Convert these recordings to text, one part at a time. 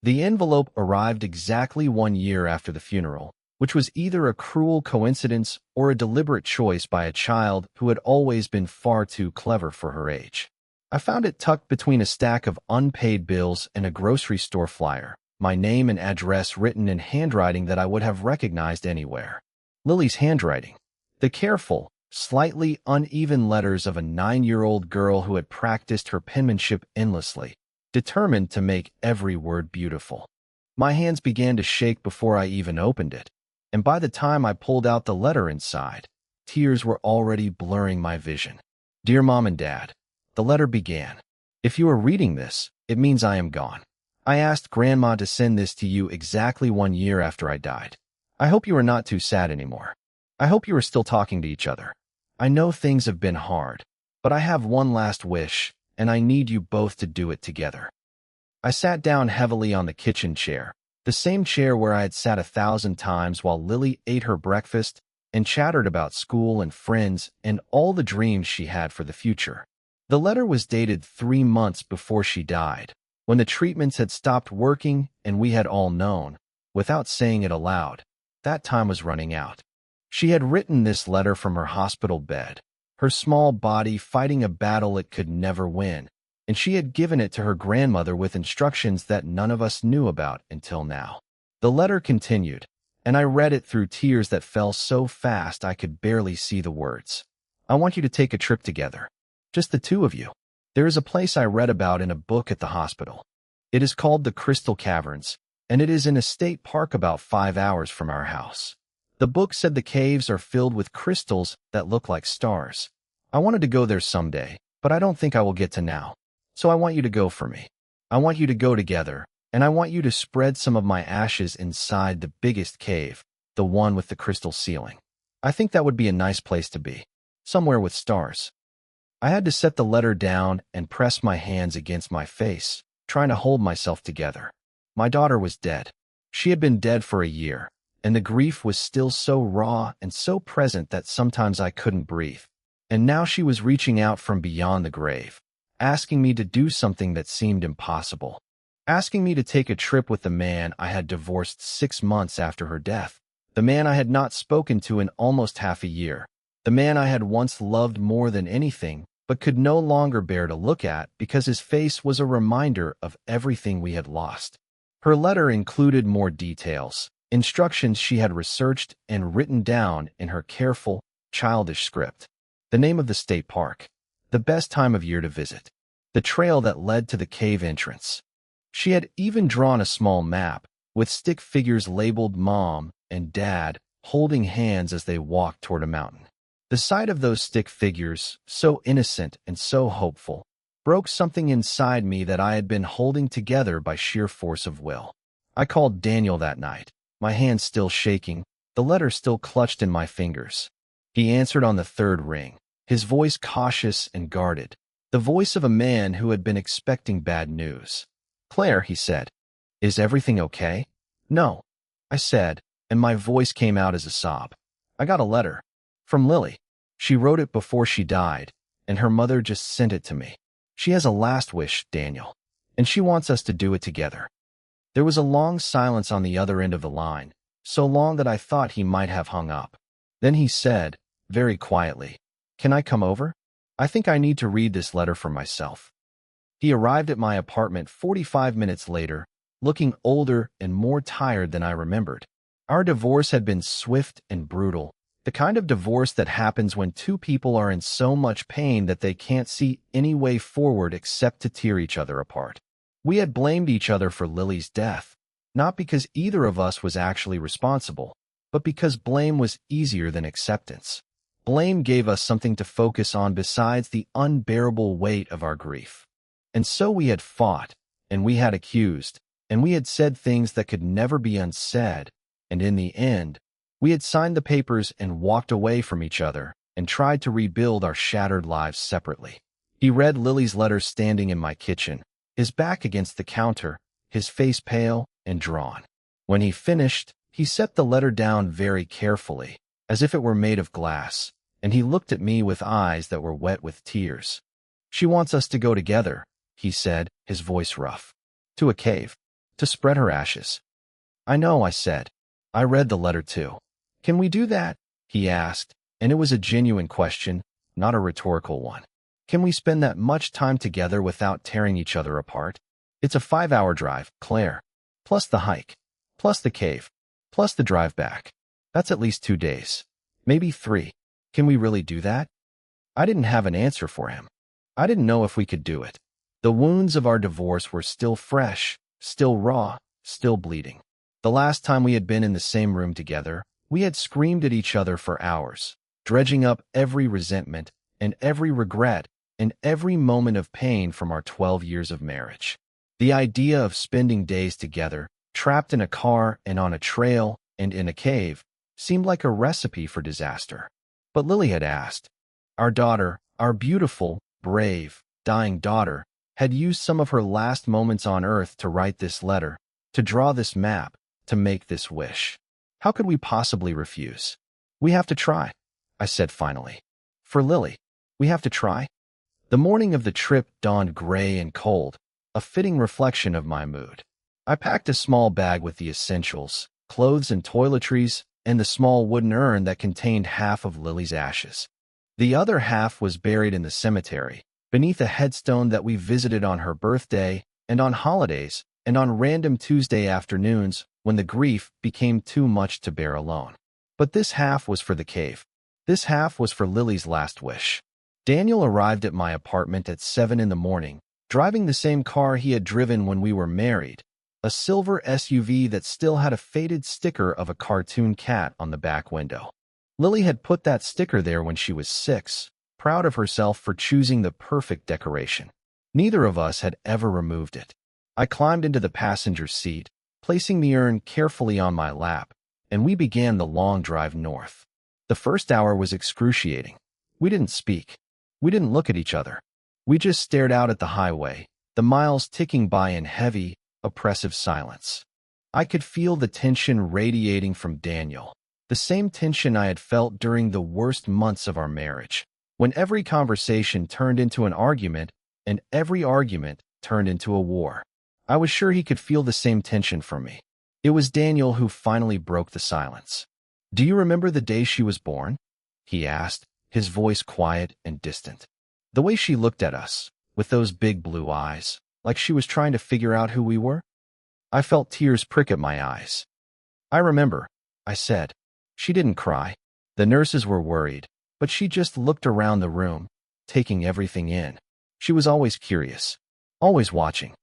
The envelope arrived exactly 1 year after the funeral, which was either a cruel coincidence or a deliberate choice by a child who had always been far too clever for her age. I found it tucked between a stack of unpaid bills and a grocery store flyer, my name and address written in handwriting that I would have recognized anywhere. Lily's handwriting. The careful, slightly uneven letters of a 9-year-old girl who had practiced her penmanship endlessly, determined to make every word beautiful. My hands began to shake before I even opened it, and by the time I pulled out the letter inside, tears were already blurring my vision. Dear Mom and Dad, the letter began. If you are reading this, it means I am gone. I asked Grandma to send this to you exactly 1 year after I died. I hope you are not too sad anymore. I hope you are still talking to each other. I know things have been hard, but I have one last wish, and I need you both to do it together. I sat down heavily on the kitchen chair, the same chair where I had sat 1,000 times while Lily ate her breakfast and chattered about school and friends and all the dreams she had for the future. The letter was dated 3 months before she died, when the treatments had stopped working and we had all known, without saying it aloud, that time was running out. She had written this letter from her hospital bed, her small body fighting a battle it could never win, and she had given it to her grandmother with instructions that none of us knew about until now. The letter continued, and I read it through tears that fell so fast I could barely see the words. I want you to take a trip together. Just the two of you. There is a place I read about in a book at the hospital. It is called the Crystal Caverns, and it is in a state park about 5 hours from our house. The book said the caves are filled with crystals that look like stars. I wanted to go there someday, but I don't think I will get to now. So I want you to go for me. I want you to go together, and I want you to spread some of my ashes inside the biggest cave, the one with the crystal ceiling. I think that would be a nice place to be, somewhere with stars. I had to set the letter down and press my hands against my face, trying to hold myself together. My daughter was dead. She had been dead for a year, and the grief was still so raw and so present that sometimes I couldn't breathe. And now she was reaching out from beyond the grave, asking me to do something that seemed impossible, asking me to take a trip with the man I had divorced 6 months after her death, the man I had not spoken to in almost half a year, the man I had once loved more than anything but could no longer bear to look at because his face was a reminder of everything we had lost. Her letter included more details, instructions she had researched and written down in her careful, childish script. The name of the state park, the best time of year to visit, the trail that led to the cave entrance. She had even drawn a small map with stick figures labeled Mom and Dad holding hands as they walked toward a mountain. The sight of those stick figures, so innocent and so hopeful, broke something inside me that I had been holding together by sheer force of will. I called Daniel that night, my hands still shaking, the letter still clutched in my fingers. He answered on the 3rd ring, his voice cautious and guarded, the voice of a man who had been expecting bad news. Claire, he said, is everything okay? No, I said, and my voice came out as a sob. I got a letter. From Lily. She wrote it before she died, and her mother just sent it to me. She has a last wish, Daniel, and she wants us to do it together. There was a long silence on the other end of the line, so long that I thought he might have hung up. Then he said, very quietly, "Can I come over? I think I need to read this letter for myself." He arrived at my apartment 45 minutes later, looking older and more tired than I remembered. Our divorce had been swift and brutal, the kind of divorce that happens when two people are in so much pain that they can't see any way forward except to tear each other apart. We had blamed each other for Lily's death, not because either of us was actually responsible, but because blame was easier than acceptance. Blame gave us something to focus on besides the unbearable weight of our grief. And so we had fought, and we had accused, and we had said things that could never be unsaid, and in the end, we had signed the papers and walked away from each other and tried to rebuild our shattered lives separately. He read Lily's letter standing in my kitchen, his back against the counter, his face pale and drawn. When he finished, he set the letter down very carefully, as if it were made of glass, and he looked at me with eyes that were wet with tears. "She wants us to go together," he said, his voice rough. "To a cave. to spread her ashes. I know, I said. I read the letter too. Can we do that? He asked, and it was a genuine question, not a rhetorical one. Can we spend that much time together without tearing each other apart? It's a 5-hour drive, Claire. Plus the hike. Plus the cave. Plus the drive back. That's at least 2 days. Maybe 3. Can we really do that? I didn't have an answer for him. I didn't know if we could do it. The wounds of our divorce were still fresh, still raw, still bleeding. The last time we had been in the same room together, we had screamed at each other for hours, dredging up every resentment and every regret and every moment of pain from our 12 years of marriage. The idea of spending days together, trapped in a car and on a trail and in a cave, seemed like a recipe for disaster. But Lily had asked. Our daughter, our beautiful, brave, dying daughter, had used some of her last moments on Earth to write this letter, to draw this map, to make this wish. How could we possibly refuse? We have to try, I said finally. For Lily, we have to try. The morning of the trip dawned gray and cold, a fitting reflection of my mood. I packed a small bag with the essentials, clothes and toiletries, and the small wooden urn that contained half of Lily's ashes. The other half was buried in the cemetery, beneath a headstone that we visited on her birthday and on holidays and on random Tuesday afternoons when the grief became too much to bear alone. But this half was for the cave. This half was for Lily's last wish. Daniel arrived at my apartment at 7 in the morning, driving the same car he had driven when we were married, a silver SUV that still had a faded sticker of a cartoon cat on the back window. Lily had put that sticker there when she was 6, proud of herself for choosing the perfect decoration. Neither of us had ever removed it. I climbed into the passenger seat, placing the urn carefully on my lap, and we began the long drive north. The first hour was excruciating. We didn't speak. We didn't look at each other. We just stared out at the highway, the miles ticking by in heavy, oppressive silence. I could feel the tension radiating from Daniel, the same tension I had felt during the worst months of our marriage, when every conversation turned into an argument and every argument turned into a war. I was sure he could feel the same tension from me. It was Daniel who finally broke the silence. Do you remember the day she was born? He asked, his voice quiet and distant. The way she looked at us, with those big blue eyes, like she was trying to figure out who we were. I felt tears prick at my eyes. I remember, I said. She didn't cry. The nurses were worried, but she just looked around the room, taking everything in. She was always curious, always watching.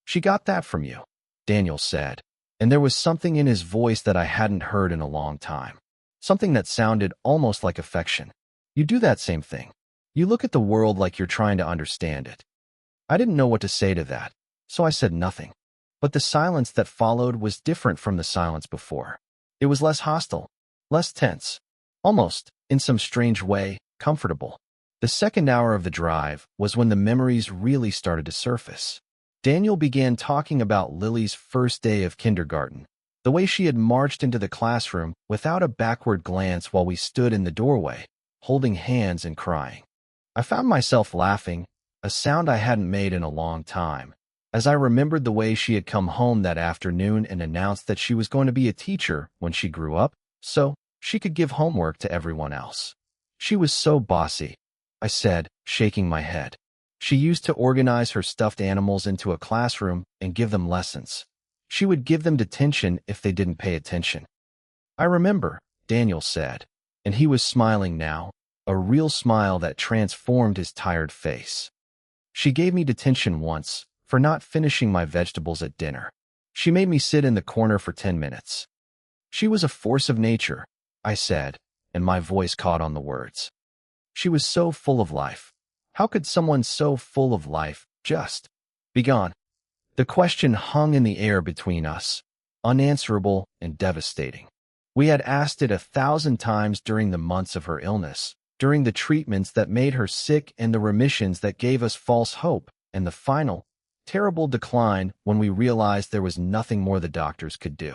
She got that from you, Daniel said, and there was something in his voice that I hadn't heard in a long time. Something that sounded almost like affection. You do that same thing. You look at the world like you're trying to understand it. I didn't know what to say to that, so I said nothing. But the silence that followed was different from the silence before. It was less hostile, less tense, almost, in some strange way, comfortable. The second hour of the drive was when the memories really started to surface. Daniel began talking about Lily's first day of kindergarten, the way she had marched into the classroom without a backward glance while we stood in the doorway, holding hands and crying. I found myself laughing, a sound I hadn't made in a long time, as I remembered the way she had come home that afternoon and announced that she was going to be a teacher when she grew up, so she could give homework to everyone else. She was so bossy, I said, shaking my head. She used to organize her stuffed animals into a classroom and give them lessons. She would give them detention if they didn't pay attention. I remember, Daniel said, and he was smiling now, a real smile that transformed his tired face. She gave me detention once for not finishing my vegetables at dinner. She made me sit in the corner for 10 minutes. She was a force of nature, I said, and my voice caught on the words. She was so full of life. How could someone so full of life just be gone? The question hung in the air between us, unanswerable and devastating. We had asked it 1,000 times during the months of her illness, during the treatments that made her sick and the remissions that gave us false hope, and the final, terrible decline when we realized there was nothing more the doctors could do.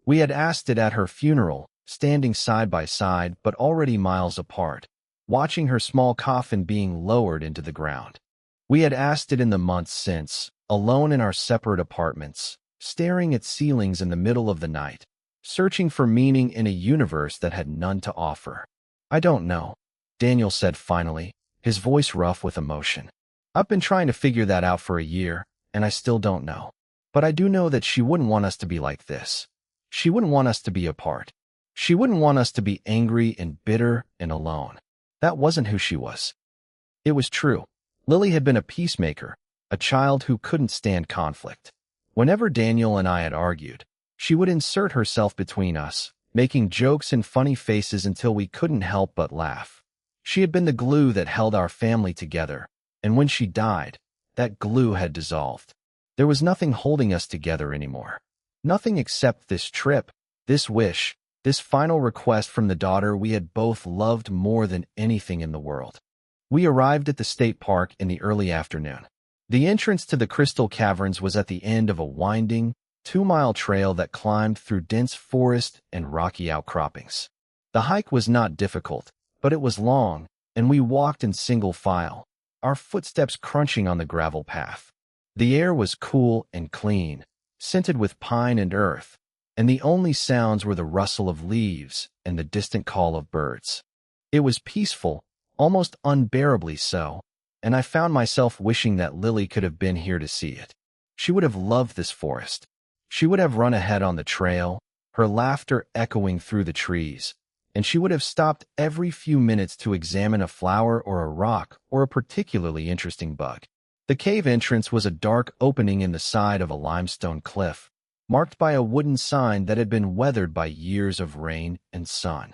We had asked it at her funeral, standing side by side but already miles apart, watching her small coffin being lowered into the ground. We had asked it in the months since, alone in our separate apartments, staring at ceilings in the middle of the night, searching for meaning in a universe that had none to offer. "I don't know," Daniel said finally, his voice rough with emotion. "I've been trying to figure that out for a year, and I still don't know. But I do know that she wouldn't want us to be like this. She wouldn't want us to be apart. She wouldn't want us to be angry and bitter and alone. That wasn't who she was." It was true. Lily had been a peacemaker, a child who couldn't stand conflict. Whenever Daniel and I had argued, she would insert herself between us, making jokes and funny faces until we couldn't help but laugh. She had been the glue that held our family together, and when she died, that glue had dissolved. There was nothing holding us together anymore. Nothing except this trip, this wish, this final request from the daughter we had both loved more than anything in the world. We arrived at the state park in the early afternoon. The entrance to the Crystal Caverns was at the end of a winding, 2-mile trail that climbed through dense forest and rocky outcroppings. The hike was not difficult, but it was long, and we walked in single file, our footsteps crunching on the gravel path. The air was cool and clean, scented with pine and earth, and the only sounds were the rustle of leaves and the distant call of birds. It was peaceful, almost unbearably so, and I found myself wishing that Lily could have been here to see it. She would have loved this forest. She would have run ahead on the trail, her laughter echoing through the trees, and she would have stopped every few minutes to examine a flower or a rock or a particularly interesting bug. The cave entrance was a dark opening in the side of a limestone cliff, marked by a wooden sign that had been weathered by years of rain and sun.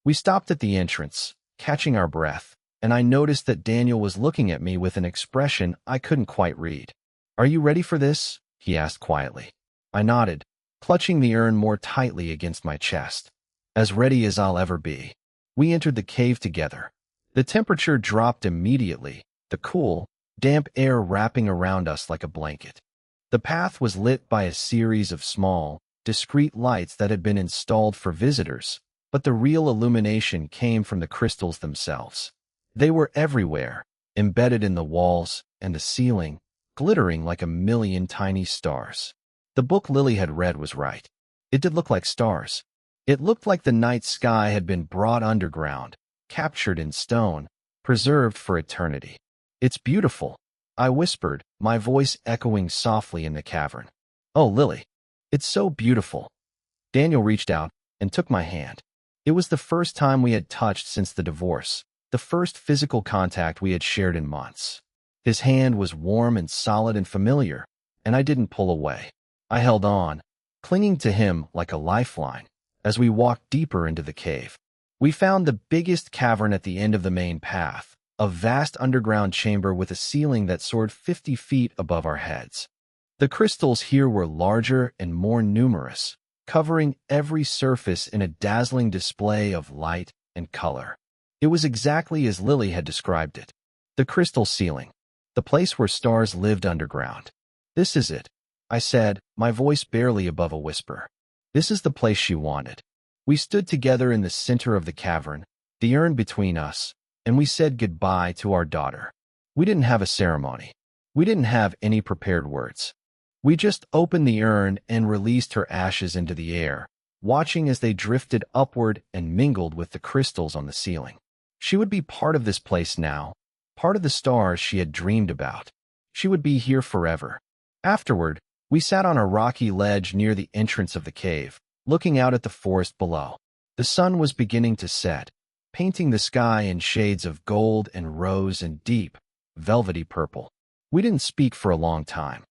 We stopped at the entrance, catching our breath, and I noticed that Daniel was looking at me with an expression I couldn't quite read. "Are you ready for this?" he asked quietly. I nodded, clutching the urn more tightly against my chest. "As ready as I'll ever be." We entered the cave together. The temperature dropped immediately, the cool, damp air wrapping around us like a blanket. The path was lit by a series of small, discreet lights that had been installed for visitors, but the real illumination came from the crystals themselves. They were everywhere, embedded in the walls and the ceiling, glittering like a million tiny stars. The book Lily had read was right. It did look like stars. It looked like the night sky had been brought underground, captured in stone, preserved for eternity. "It's beautiful," I whispered, my voice echoing softly in the cavern. "Oh, Lily, it's so beautiful." Daniel reached out and took my hand. It was the first time we had touched since the divorce, the first physical contact we had shared in months. His hand was warm and solid and familiar, and I didn't pull away. I held on, clinging to him like a lifeline, as we walked deeper into the cave. We found the biggest cavern at the end of the main path, a vast underground chamber with a ceiling that soared 50 feet above our heads. The crystals here were larger and more numerous, covering every surface in a dazzling display of light and color. It was exactly as Lily had described it. The crystal ceiling, the place where stars lived underground. "This is it," I said, my voice barely above a whisper. This is the place she wanted. We stood together in the center of the cavern, the urn between us, and we said goodbye to our daughter. We didn't have a ceremony. We didn't have any prepared words. We just opened the urn and released her ashes into the air, watching as they drifted upward and mingled with the crystals on the ceiling. She would be part of this place now, part of the stars she had dreamed about. She would be here forever. Afterward, we sat on a rocky ledge near the entrance of the cave, looking out at the forest below. The sun was beginning to set, painting the sky in shades of gold and rose and deep, velvety purple. We didn't speak for a long time.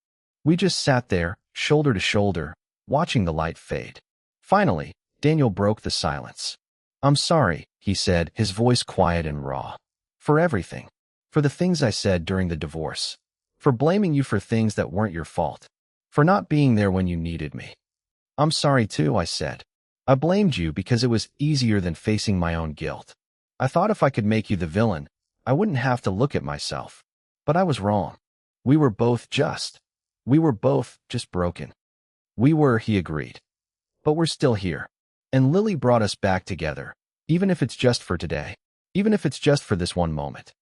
We just sat there, shoulder to shoulder, watching the light fade. Finally, Daniel broke the silence. "I'm sorry," he said, his voice quiet and raw. "For everything. For the things I said during the divorce. For blaming you for things that weren't your fault. For not being there when you needed me." "I'm sorry too," I said. "I blamed you because it was easier than facing my own guilt. I thought if I could make you the villain, I wouldn't have to look at myself. But I was wrong. We were both just broken." "We were," he agreed. "But we're still here. And Lily brought us back together, even if it's just for today, even if it's just for this one moment."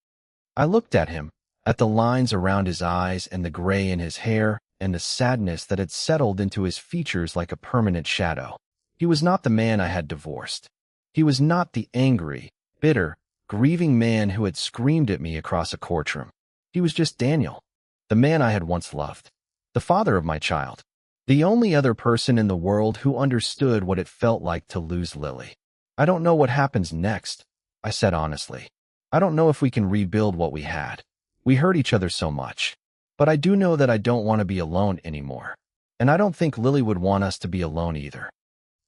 I looked at him, at the lines around his eyes and the gray in his hair, and the sadness that had settled into his features like a permanent shadow. He was not the man I had divorced. He was not the angry, bitter, grieving man who had screamed at me across a courtroom. He was just Daniel, the man I had once loved, the father of my child, the only other person in the world who understood what it felt like to lose Lily. I don't know what happens next, I said honestly. I don't know if we can rebuild what we had. We hurt each other so much. But I do know that I don't want to be alone anymore. And I don't think Lily would want us to be alone either.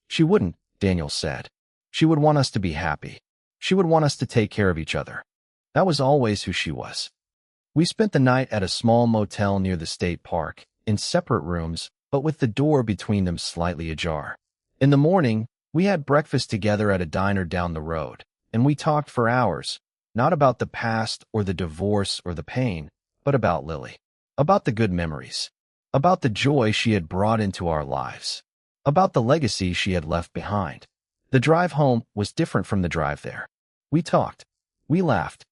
She wouldn't, Daniel said. She would want us to be happy. She would want us to take care of each other. That was always who she was. We spent the night at a small motel near the state park, in separate rooms, but with the door between them slightly ajar. In the morning, we had breakfast together at a diner down the road, and we talked for hours, not about the past or the divorce or the pain, but about Lily, about the good memories, about the joy she had brought into our lives, about the legacy she had left behind. The drive home was different from the drive there. We talked, we laughed,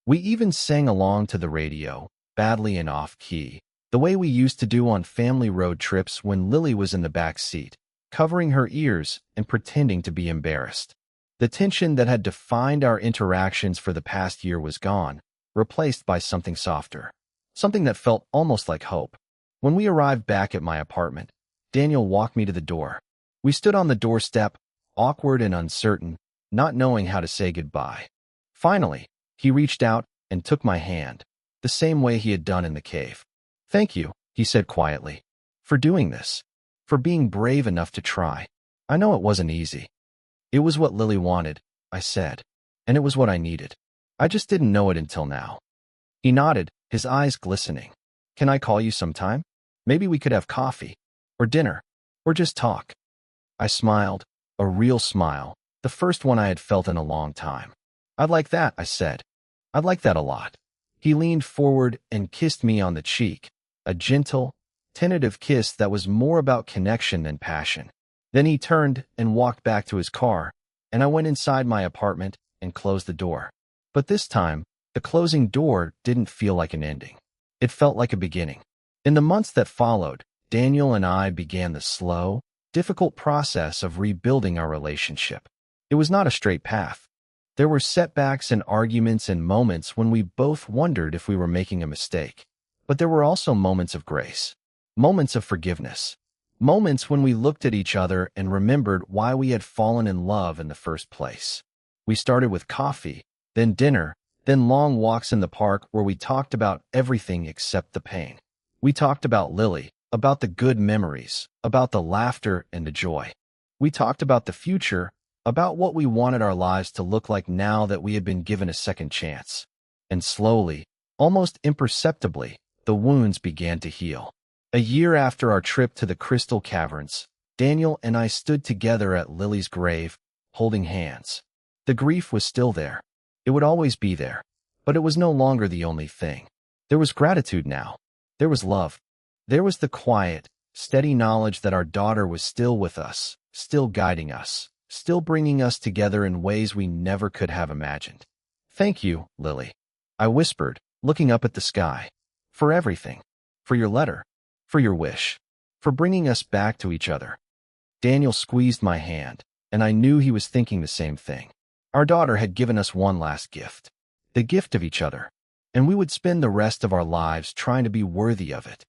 we even sang along to the radio, badly and off-key, the way we used to do on family road trips when Lily was in the back seat, covering her ears and pretending to be embarrassed. The tension that had defined our interactions for the past year was gone, replaced by something softer, something that felt almost like hope. When we arrived back at my apartment, Daniel walked me to the door. We stood on the doorstep, awkward and uncertain, not knowing how to say goodbye. Finally, he reached out and took my hand, the same way he had done in the cave. "Thank you," he said quietly, "for doing this, for being brave enough to try. I know it wasn't easy." "It was what Lily wanted," I said, "and it was what I needed. I just didn't know it until now." He nodded, his eyes glistening. "Can I call you sometime? Maybe we could have coffee, or dinner, or just talk." I smiled, a real smile, the first one I had felt in a long time. "I'd like that," I said. "I'd like that a lot." He leaned forward and kissed me on the cheek, a gentle, tentative kiss that was more about connection than passion. Then he turned and walked back to his car, and I went inside my apartment and closed the door. But this time, the closing door didn't feel like an ending. It felt like a beginning. In the months that followed, Daniel and I began the slow, difficult process of rebuilding our relationship. It was not a straight path. There were setbacks and arguments and moments when we both wondered if we were making a mistake. But there were also moments of grace, moments of forgiveness, moments when we looked at each other and remembered why we had fallen in love in the first place. We started with coffee, then dinner, then long walks in the park where we talked about everything except the pain. We talked about Lily, about the good memories, about the laughter and the joy. We talked about the future, about what we wanted our lives to look like now that we had been given a second chance. And slowly, almost imperceptibly, the wounds began to heal. A year after our trip to the Crystal Caverns, Daniel and I stood together at Lily's grave, holding hands. The grief was still there. It would always be there. But it was no longer the only thing. There was gratitude now. There was love. There was the quiet, steady knowledge that our daughter was still with us, still guiding us, still bringing us together in ways we never could have imagined. "Thank you, Lily," I whispered, looking up at the sky. "For everything. For your letter. For your wish. For bringing us back to each other." Daniel squeezed my hand, and I knew he was thinking the same thing. Our daughter had given us one last gift. The gift of each other. And we would spend the rest of our lives trying to be worthy of it.